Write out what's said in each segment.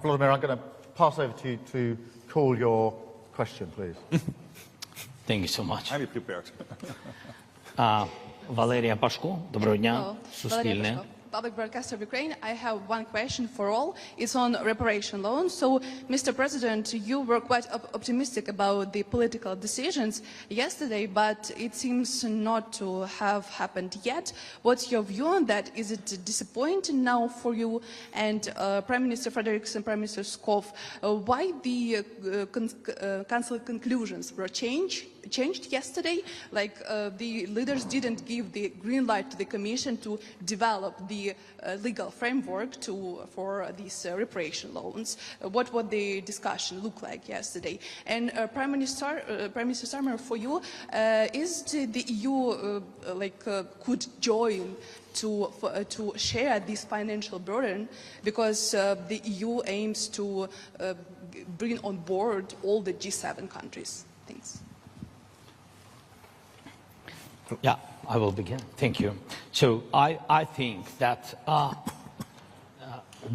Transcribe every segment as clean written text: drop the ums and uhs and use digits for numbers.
Volodymyr, I'm going to pass over to you to call your question, please. Thank you so much. Highly prepared. Валерія Пашко, доброго дня, Суспільне. Public Broadcaster of Ukraine. I have one question for all. It's on reparation loans. So, Mr. President, you were quite optimistic about the political decisions yesterday, but it seems not to have happened yet. What's your view on that? Is it disappointing now for you? And Prime Minister Frederiksen and Prime Minister Skov, why the Council conclusions were changed yesterday? Like the leaders didn't give the green light to the Commission to develop the legal framework for these reparation loans. What would the discussion look like yesterday? And Prime Minister Starmer, for you, is the EU could join to share this financial burden, because the EU aims to bring on board all the G7 countries? Thanks. Yeah, I will begin. Thank you. So I think that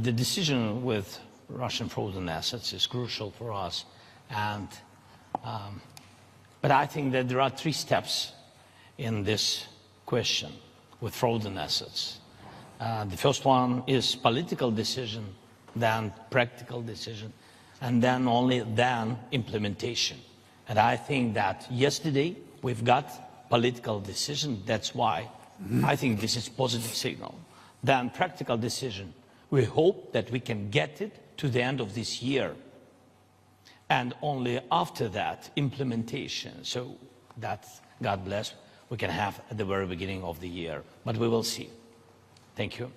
the decision with Russian frozen assets is crucial for us, and but I think that there are three steps in this question with frozen assets. The first one is political decision, then practical decision, and then only then implementation. And I think that yesterday we've got political decision. That's why I think this is positive signal. Then practical decision. We hope that we can get it to the end of this year. And only after that, implementation. So that, God bless, we can have at the very beginning of the year. But we will see. Thank you.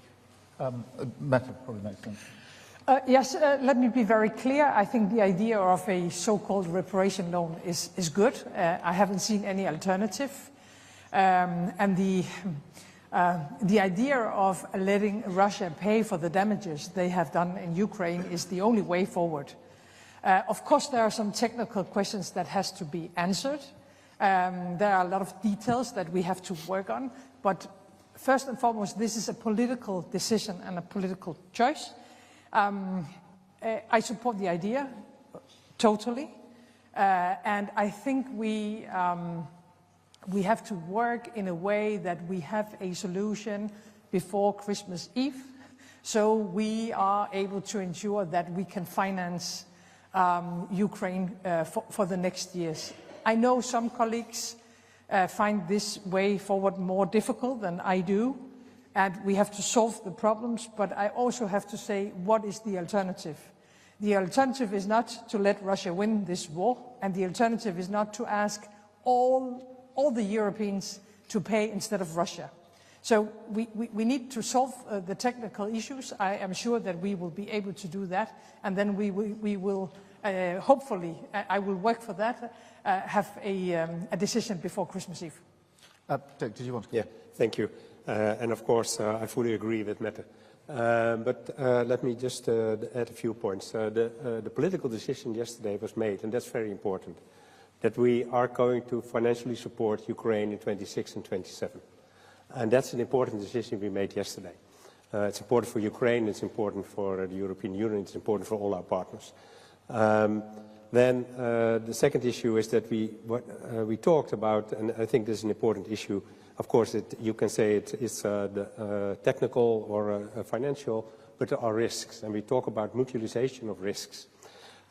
Meta probably makes sense. Yes, let me be very clear. I think the idea of a so-called reparation loan is good. I haven't seen any alternative. And the idea of letting Russia pay for the damages they have done in Ukraine is the only way forward. Of course, there are some technical questions that has to be answered. There are a lot of details that we have to work on. But first and foremost, this is a political decision and a political choice. I support the idea totally, and I think we have to work in a way that we have a solution before Christmas Eve, so we are able to ensure that we can finance Ukraine for the next years. I know some colleagues find this way forward more difficult than I do. And we have to solve the problems, but I also have to say, what is the alternative? The alternative is not to let Russia win this war, and the alternative is not to ask all the Europeans to pay instead of Russia. So we need to solve the technical issues. I am sure that we will be able to do that, and then we will hopefully, I will work for that, have a decision before Christmas Eve. Dick, did you want to? Yeah, thank you. And of course, I fully agree with Mette. But let me just add a few points. The political decision yesterday was made, and that's very important, that we are going to financially support Ukraine in 26 and 27. And that's an important decision we made yesterday. It's important for Ukraine, it's important for the European Union, it's important for all our partners. Then the second issue is that we talked about, and I think this is an important issue. Of course, you can say it's technical or financial, but there are risks, and we talk about mutualization of risks.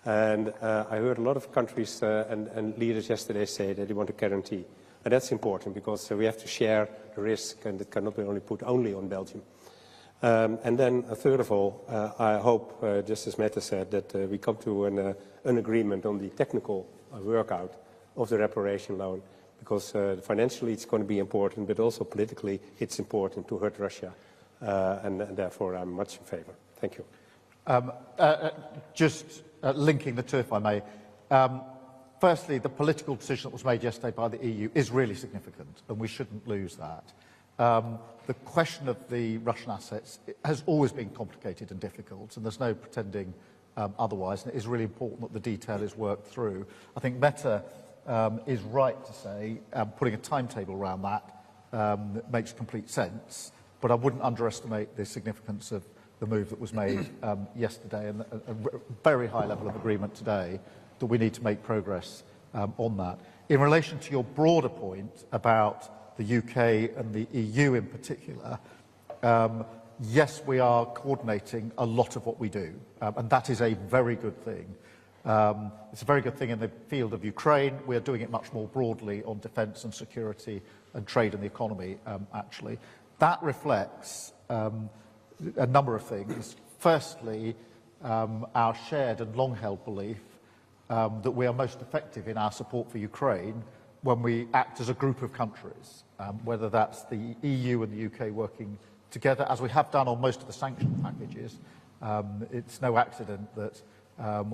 And I heard a lot of countries and leaders yesterday say that they want a guarantee. And that's important, because we have to share the risk, and it cannot be put only on Belgium. And then, third of all, I hope, just as Mette said, that we come to an agreement on the technical workout of the reparation loan, because financially it's going to be important, but also politically it's important to hurt Russia, and therefore I'm much in favor. Thank you. Just linking the two, if I may. Firstly, the political decision that was made yesterday by the EU is really significant, and we shouldn't lose that. The question of the Russian assets has always been complicated and difficult, and there's no pretending otherwise, and it is really important that the detail is worked through. I think Mette is right to say putting a timetable around that makes complete sense, but I wouldn't underestimate the significance of the move that was made yesterday, and a very high level of agreement today that we need to make progress on that. In relation to your broader point about the UK and the EU in particular, yes, we are coordinating a lot of what we do, and that is a very good thing. It's a very good thing in the field of Ukraine. We are doing it much more broadly on defence and security and trade and the economy, actually. That reflects a number of things. Firstly, our shared and long-held belief that we are most effective in our support for Ukraine when we act as a group of countries, whether that's the EU and the UK working together, as we have done on most of the sanction packages. It's no accident that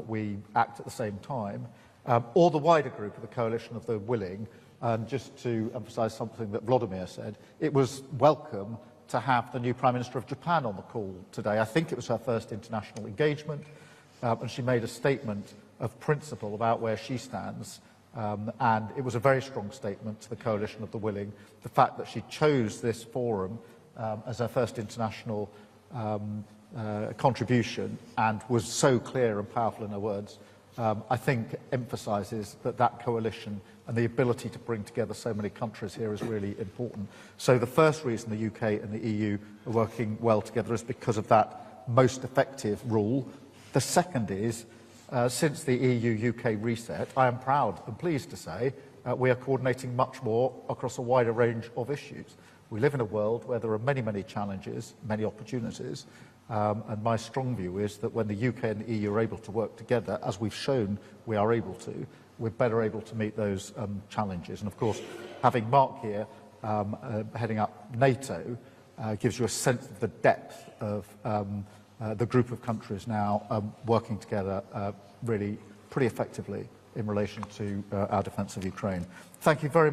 we act at the same time, or the wider group of the coalition of the willing. And just to emphasise something that Volodymyr said, it was welcome to have the new Prime Minister of Japan on the call today. I think it was her first international engagement, and she made a statement of principle about where she stands, and it was a very strong statement to the coalition of the willing. The fact that she chose this forum as her first international contribution and was so clear and powerful in her words, I think emphasises that that coalition and the ability to bring together so many countries here is really important. So the first reason the UK and the EU are working well together is because of that most effective rule. The second is, since the EU-UK reset, I am proud and pleased to say we are coordinating much more across a wider range of issues. We live in a world where there are many, many challenges, many opportunities, and my strong view is that when the UK and the EU are able to work together, as we've shown we are able to, we're better able to meet those challenges. And of course, having Mark here heading up NATO gives you a sense of the depth of the group of countries now working together really pretty effectively in relation to our defence of Ukraine. Thank you very much.